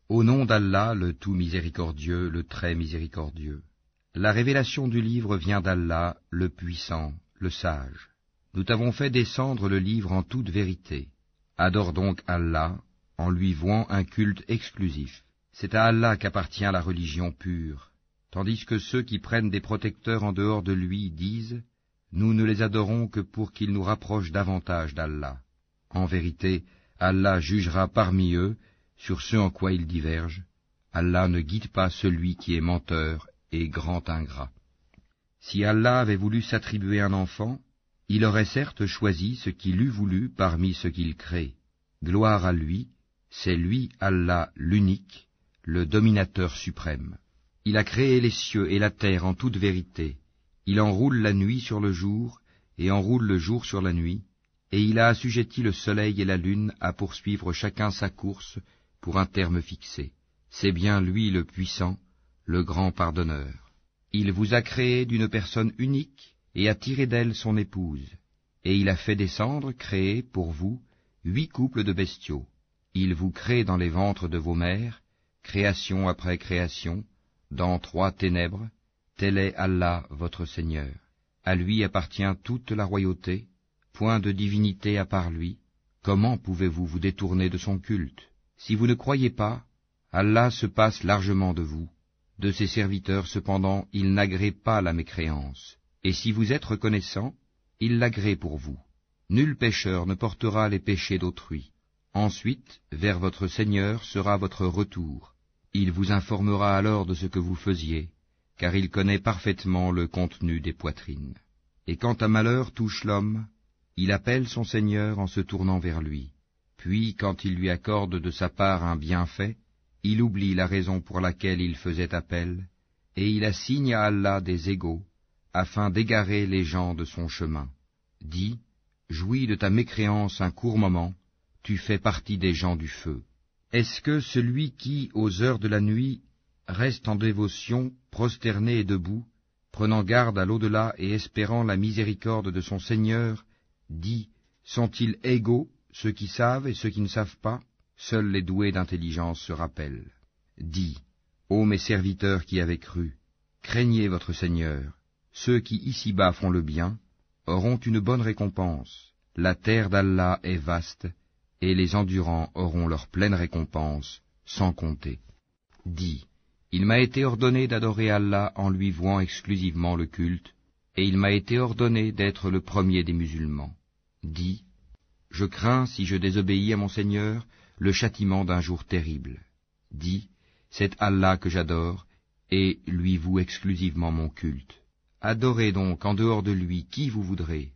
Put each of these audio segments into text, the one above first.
Au nom d'Allah, le tout miséricordieux, le très miséricordieux. La révélation du livre vient d'Allah, le puissant, le sage. Nous t'avons fait descendre le livre en toute vérité. Adore donc Allah, en lui vouant un culte exclusif. C'est à Allah qu'appartient la religion pure, tandis que ceux qui prennent des protecteurs en dehors de lui disent « Nous ne les adorons que pour qu'ils nous rapprochent davantage d'Allah. » En vérité, Allah jugera parmi eux sur ce en quoi ils divergent. Allah ne guide pas celui qui est menteur et grand ingrat. Si Allah avait voulu s'attribuer un enfant, il aurait certes choisi ce qu'il eût voulu parmi ce qu'il crée. Gloire à lui, c'est lui, Allah, l'unique, le dominateur suprême. Il a créé les cieux et la terre en toute vérité. Il enroule la nuit sur le jour et enroule le jour sur la nuit, et il a assujetti le soleil et la lune à poursuivre chacun sa course pour un terme fixé. C'est bien lui le puissant, le grand pardonneur. Il vous a créé d'une personne unique et a tiré d'elle son épouse, et il a fait descendre, créer pour vous, 8 couples de bestiaux. Il vous crée dans les ventres de vos mères, création après création, dans 3 ténèbres. Tel est Allah votre Seigneur. À lui appartient toute la royauté, point de divinité à part lui. Comment pouvez-vous vous détourner de son culte? Si vous ne croyez pas, Allah se passe largement de vous. De ses serviteurs, cependant, il n'agrée pas la mécréance. Et si vous êtes reconnaissant, il l'agrée pour vous. Nul pécheur ne portera les péchés d'autrui. Ensuite, vers votre Seigneur sera votre retour. Il vous informera alors de ce que vous faisiez, car il connaît parfaitement le contenu des poitrines. Et quand un malheur touche l'homme, il appelle son Seigneur en se tournant vers lui. Puis, quand il lui accorde de sa part un bienfait, il oublie la raison pour laquelle il faisait appel, et il assigne à Allah des égaux, afin d'égarer les gens de son chemin. Dis, jouis de ta mécréance un court moment, tu fais partie des gens du feu. Est-ce que celui qui, aux heures de la nuit, reste en dévotion, prosterné et debout, prenant garde à l'au-delà et espérant la miséricorde de son Seigneur, dit, sont-ils égaux, ceux qui savent et ceux qui ne savent pas? Seuls les doués d'intelligence se rappellent. Dis, ô mes serviteurs qui avez cru, craignez votre Seigneur. Ceux qui ici-bas font le bien auront une bonne récompense. La terre d'Allah est vaste, et les endurants auront leur pleine récompense, sans compter. Dis, il m'a été ordonné d'adorer Allah en lui vouant exclusivement le culte, et il m'a été ordonné d'être le premier des musulmans. Dis, je crains, si je désobéis à mon Seigneur, le châtiment d'un jour terrible. Dis, c'est Allah que j'adore, et lui voue exclusivement mon culte. Adorez donc en dehors de lui qui vous voudrez.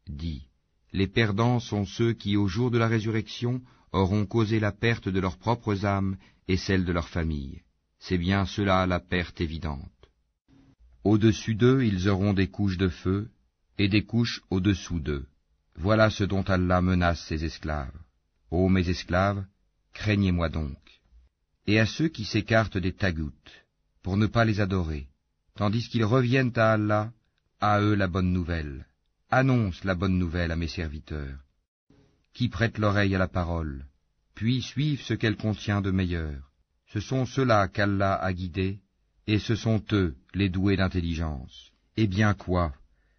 Dis, les perdants sont ceux qui, au jour de la résurrection, auront causé la perte de leurs propres âmes et celle de leur famille. C'est bien cela la perte évidente. Au-dessus d'eux, ils auront des couches de feu, et des couches au-dessous d'eux. Voilà ce dont Allah menace ses esclaves. Ô mes esclaves, craignez-moi donc. Et à ceux qui s'écartent des tagoutes, pour ne pas les adorer, tandis qu'ils reviennent à Allah, à eux la bonne nouvelle. Annonce la bonne nouvelle à mes serviteurs, qui prêtent l'oreille à la parole, puis suivent ce qu'elle contient de meilleur. Ce sont ceux-là qu'Allah a guidés, et ce sont eux les doués d'intelligence. Eh bien quoi?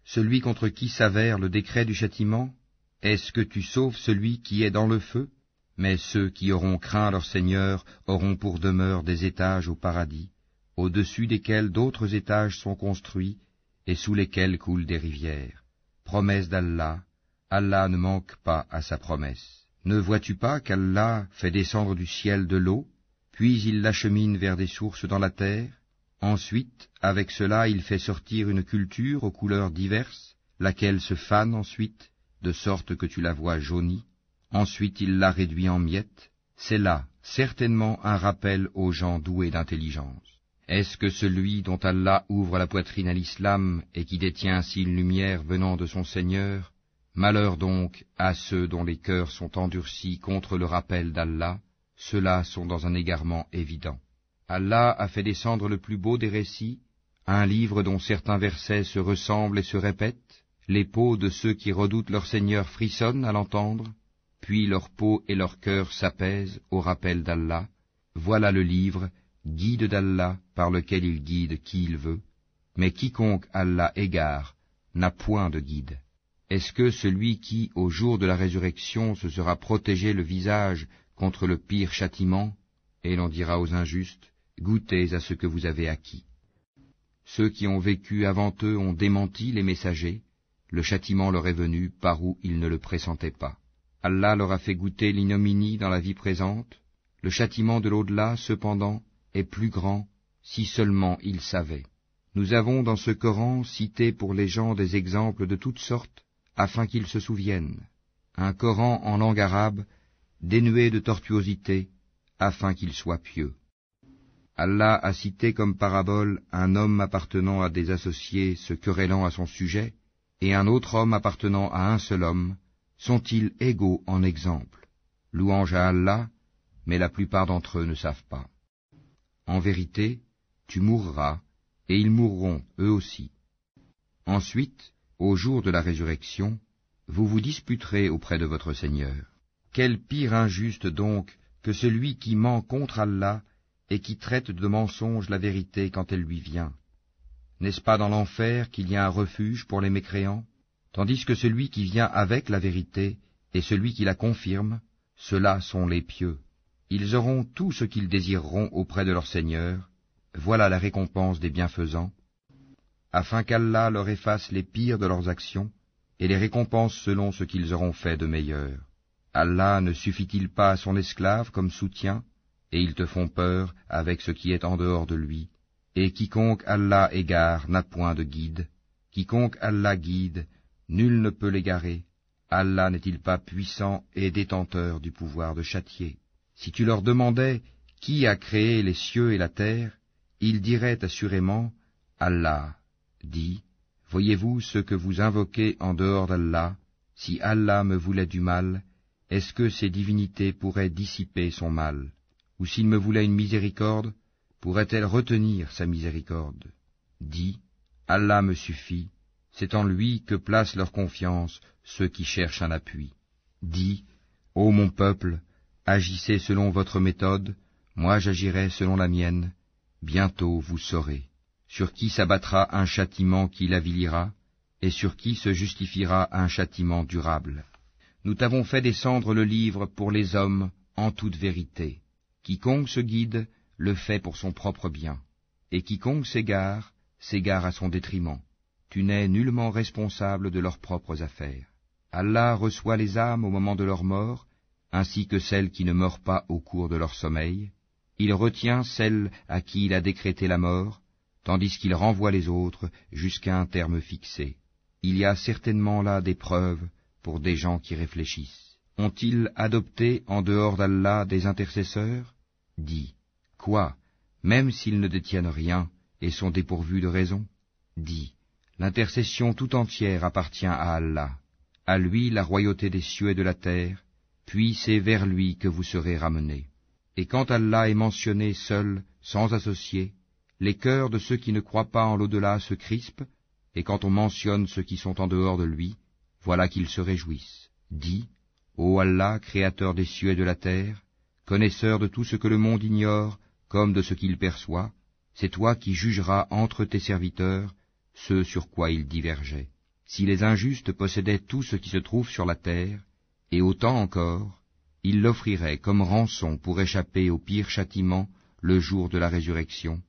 Celui contre qui s'avère le décret du châtiment? Est-ce que tu sauves celui qui est dans le feu? Mais ceux qui auront craint leur Seigneur auront pour demeure des étages au paradis, au-dessus desquels d'autres étages sont construits, et sous lesquels coulent des rivières. Promesse d'Allah, Allah ne manque pas à sa promesse. Ne vois-tu pas qu'Allah fait descendre du ciel de l'eau, puis il l'achemine vers des sources dans la terre? Ensuite, avec cela, il fait sortir une culture aux couleurs diverses, laquelle se fane ensuite, de sorte que tu la vois jaunie. Ensuite, il la réduit en miettes. C'est là, certainement, un rappel aux gens doués d'intelligence. Est-ce que celui dont Allah ouvre la poitrine à l'islam et qui détient ainsi une lumière venant de son Seigneur? Malheur donc à ceux dont les cœurs sont endurcis contre le rappel d'Allah, ceux-là sont dans un égarement évident. Allah a fait descendre le plus beau des récits, un livre dont certains versets se ressemblent et se répètent. Les peaux de ceux qui redoutent leur Seigneur frissonnent à l'entendre, puis leur peau et leur cœur s'apaisent au rappel d'Allah. Voilà le livre, guide d'Allah, par lequel il guide qui il veut, mais quiconque Allah égare n'a point de guide. Est-ce que celui qui, au jour de la résurrection, se sera protégé le visage contre le pire châtiment, et l'on dira aux injustes, goûtez à ce que vous avez acquis. Ceux qui ont vécu avant eux ont démenti les messagers, le châtiment leur est venu par où ils ne le pressentaient pas. Allah leur a fait goûter l'ignominie dans la vie présente, le châtiment de l'au-delà, cependant, est plus grand, si seulement ils savaient. Nous avons dans ce Coran cité pour les gens des exemples de toutes sortes, afin qu'ils se souviennent. Un Coran en langue arabe, dénué de tortuosité, afin qu'ils soient pieux. Allah a cité comme parabole un homme appartenant à des associés se querellant à son sujet, et un autre homme appartenant à un seul homme. Sont-ils égaux en exemple? Louange à Allah, mais la plupart d'entre eux ne savent pas. En vérité, tu mourras, et ils mourront eux aussi. Ensuite, au jour de la résurrection, vous vous disputerez auprès de votre Seigneur. Quel pire injuste donc que celui qui ment contre Allah et qui traite de mensonge la vérité quand elle lui vient. N'est-ce pas dans l'enfer qu'il y a un refuge pour les mécréants? Tandis que celui qui vient avec la vérité et celui qui la confirme, ceux-là sont les pieux. Ils auront tout ce qu'ils désireront auprès de leur Seigneur. Voilà la récompense des bienfaisants, afin qu'Allah leur efface les pires de leurs actions et les récompense selon ce qu'ils auront fait de meilleur. Allah ne suffit-il pas à son esclave comme soutien, et ils te font peur avec ce qui est en dehors de lui. Et quiconque Allah égare n'a point de guide. Quiconque Allah guide, nul ne peut l'égarer. Allah n'est-il pas puissant et détenteur du pouvoir de châtier? Si tu leur demandais qui a créé les cieux et la terre, ils diraient assurément Allah. Dis, voyez-vous ce que vous invoquez en dehors d'Allah? Si Allah me voulait du mal, est-ce que ces divinités pourraient dissiper son mal? Ou s'il me voulait une miséricorde, pourrait-elle retenir sa miséricorde? Dis, Allah me suffit, c'est en lui que placent leur confiance ceux qui cherchent un appui. Dis, ô mon peuple, agissez selon votre méthode, moi j'agirai selon la mienne, bientôt vous saurez. Sur qui s'abattra un châtiment qui l'avilira, et sur qui se justifiera un châtiment durable. Nous t'avons fait descendre le livre pour les hommes en toute vérité. Quiconque se guide, le fait pour son propre bien, et quiconque s'égare, s'égare à son détriment. Tu n'es nullement responsable de leurs propres affaires. Allah reçoit les âmes au moment de leur mort, ainsi que celles qui ne meurent pas au cours de leur sommeil. Il retient celles à qui il a décrété la mort, tandis qu'il renvoie les autres jusqu'à un terme fixé. Il y a certainement là des preuves pour des gens qui réfléchissent. Ont-ils adopté en dehors d'Allah des intercesseurs? Dis, quoi, même s'ils ne détiennent rien et sont dépourvus de raison? Dis, l'intercession tout entière appartient à Allah. À lui la royauté des cieux et de la terre, puis c'est vers lui que vous serez ramenés. Et quand Allah est mentionné seul, sans associé, les cœurs de ceux qui ne croient pas en l'au-delà se crispent, et quand on mentionne ceux qui sont en dehors de lui, voilà qu'ils se réjouissent. Dis, ô Allah, créateur des cieux et de la terre, connaisseur de tout ce que le monde ignore, comme de ce qu'il perçoit, c'est toi qui jugeras entre tes serviteurs ce sur quoi ils divergeaient. Si les injustes possédaient tout ce qui se trouve sur la terre, et autant encore, ils l'offriraient comme rançon pour échapper au pire châtiment le jour de la résurrection,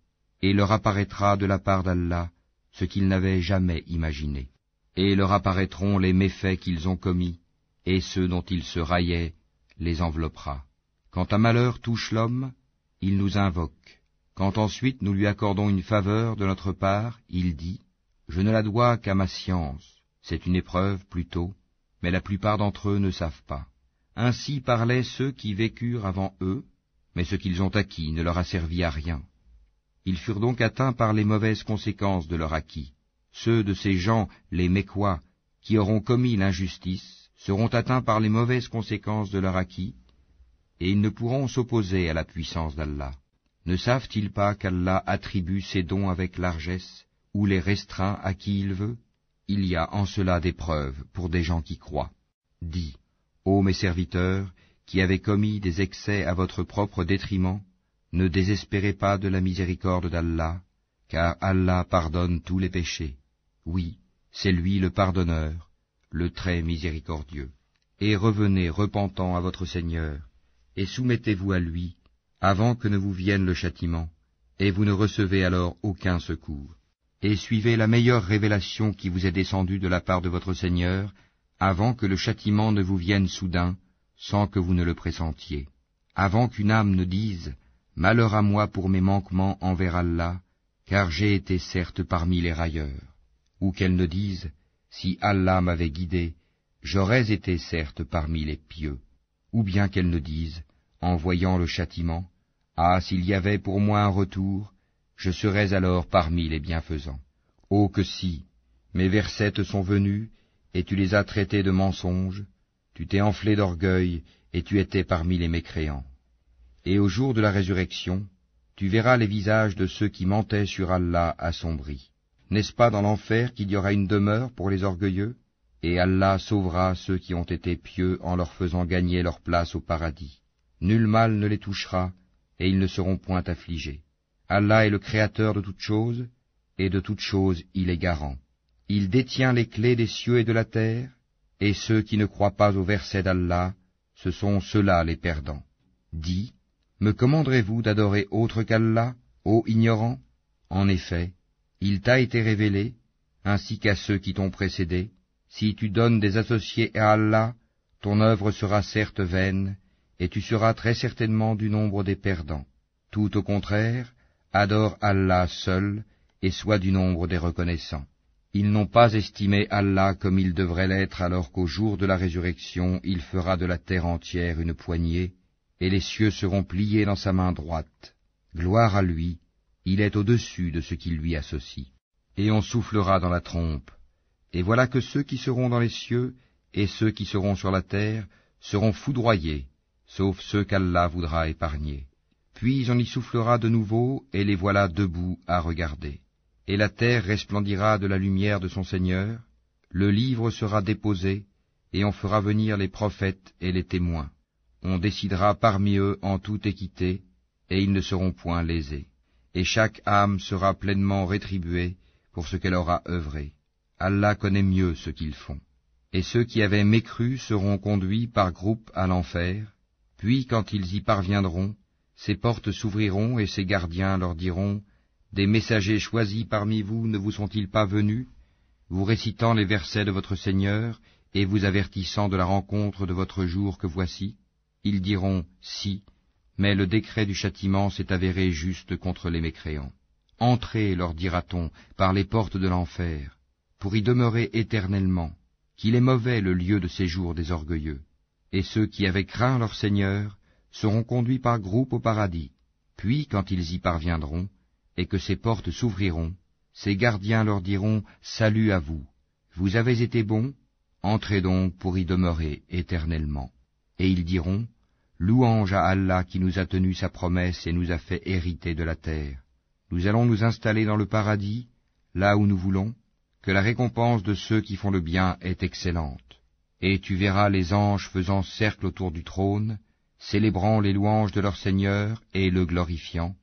et leur apparaîtra de la part d'Allah ce qu'ils n'avaient jamais imaginé. Et leur apparaîtront les méfaits qu'ils ont commis, et ceux dont ils se raillaient les enveloppera. Quand un malheur touche l'homme, il nous invoque. Quand ensuite nous lui accordons une faveur de notre part, il dit, « Je ne la dois qu'à ma science. » C'est une épreuve plutôt, mais la plupart d'entre eux ne savent pas. Ainsi parlaient ceux qui vécurent avant eux, mais ce qu'ils ont acquis ne leur a servi à rien. Ils furent donc atteints par les mauvaises conséquences de leur acquis. Ceux de ces gens, les Mécois, qui auront commis l'injustice, seront atteints par les mauvaises conséquences de leur acquis, et ils ne pourront s'opposer à la puissance d'Allah. Ne savent-ils pas qu'Allah attribue ses dons avec largesse, ou les restreint à qui il veut? Il y a en cela des preuves pour des gens qui croient. Dis, ô mes serviteurs, qui avez commis des excès à votre propre détriment, Ne désespérez pas de la miséricorde d'Allah, car Allah pardonne tous les péchés. Oui, c'est lui le pardonneur, le très miséricordieux. Et revenez repentant à votre Seigneur, et soumettez-vous à lui, avant que ne vous vienne le châtiment, et vous ne recevez alors aucun secours. Et suivez la meilleure révélation qui vous est descendue de la part de votre Seigneur, avant que le châtiment ne vous vienne soudain, sans que vous ne le pressentiez. Avant qu'une âme ne dise « Malheur à moi pour mes manquements envers Allah, car j'ai été certes parmi les railleurs », ou qu'elle ne dise « Si Allah m'avait guidé, j'aurais été certes parmi les pieux », ou bien qu'elle ne dise, en voyant le châtiment, « Ah, s'il y avait pour moi un retour, je serais alors parmi les bienfaisants. » Oh que si, mes versets te sont venus, et tu les as traités de mensonges, tu t'es enflé d'orgueil, et tu étais parmi les mécréants. Et au jour de la résurrection, tu verras les visages de ceux qui mentaient sur Allah assombris. N'est-ce pas dans l'enfer qu'il y aura une demeure pour les orgueilleux? Et Allah sauvera ceux qui ont été pieux en leur faisant gagner leur place au paradis. Nul mal ne les touchera, et ils ne seront point affligés. Allah est le créateur de toutes choses, et de toutes choses il est garant. Il détient les clés des cieux et de la terre, et ceux qui ne croient pas au verset d'Allah, ce sont ceux-là les perdants. Dis, me commanderez-vous d'adorer autre qu'Allah, ô ignorant? En effet, il t'a été révélé, ainsi qu'à ceux qui t'ont précédé, si tu donnes des associés à Allah, ton œuvre sera certes vaine, et tu seras très certainement du nombre des perdants. Tout au contraire, adore Allah seul, et sois du nombre des reconnaissants. Ils n'ont pas estimé Allah comme il devrait l'être, alors qu'au jour de la résurrection, il fera de la terre entière une poignée, et les cieux seront pliés dans sa main droite. Gloire à lui, il est au-dessus de ce qui lui associe. Et on soufflera dans la trompe, et voilà que ceux qui seront dans les cieux, et ceux qui seront sur la terre, seront foudroyés, sauf ceux qu'Allah voudra épargner. Puis on y soufflera de nouveau, et les voilà debout à regarder. Et la terre resplendira de la lumière de son Seigneur, le livre sera déposé, et on fera venir les prophètes et les témoins. On décidera parmi eux en toute équité, et ils ne seront point lésés. Et chaque âme sera pleinement rétribuée pour ce qu'elle aura œuvré. Allah connaît mieux ce qu'ils font. Et ceux qui avaient mécru seront conduits par groupes à l'enfer, puis quand ils y parviendront, ces portes s'ouvriront et ces gardiens leur diront, « Des messagers choisis parmi vous ne vous sont-ils pas venus, vous récitant les versets de votre Seigneur et vous avertissant de la rencontre de votre jour que voici ?» Ils diront, « Si, mais le décret du châtiment s'est avéré juste contre les mécréants. Entrez, leur dira-t-on, par les portes de l'enfer, pour y demeurer éternellement, qu'il est mauvais le lieu de séjour des orgueilleux. Et ceux qui avaient craint leur Seigneur seront conduits par groupes au paradis. Puis, quand ils y parviendront, et que ces portes s'ouvriront, ces gardiens leur diront, « Salut à vous, vous avez été bons, entrez donc pour y demeurer éternellement. » Et ils diront, « Louange à Allah qui nous a tenu sa promesse et nous a fait hériter de la terre. Nous allons nous installer dans le paradis, là où nous voulons, que la récompense de ceux qui font le bien est excellente. Et tu verras les anges faisant cercle autour du trône, célébrant les louanges de leur Seigneur et le glorifiant,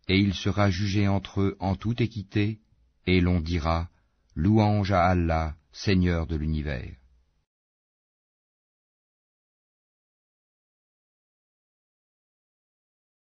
et il sera jugé entre eux en toute équité, et l'on dira, Louange à Allah, Seigneur de l'univers.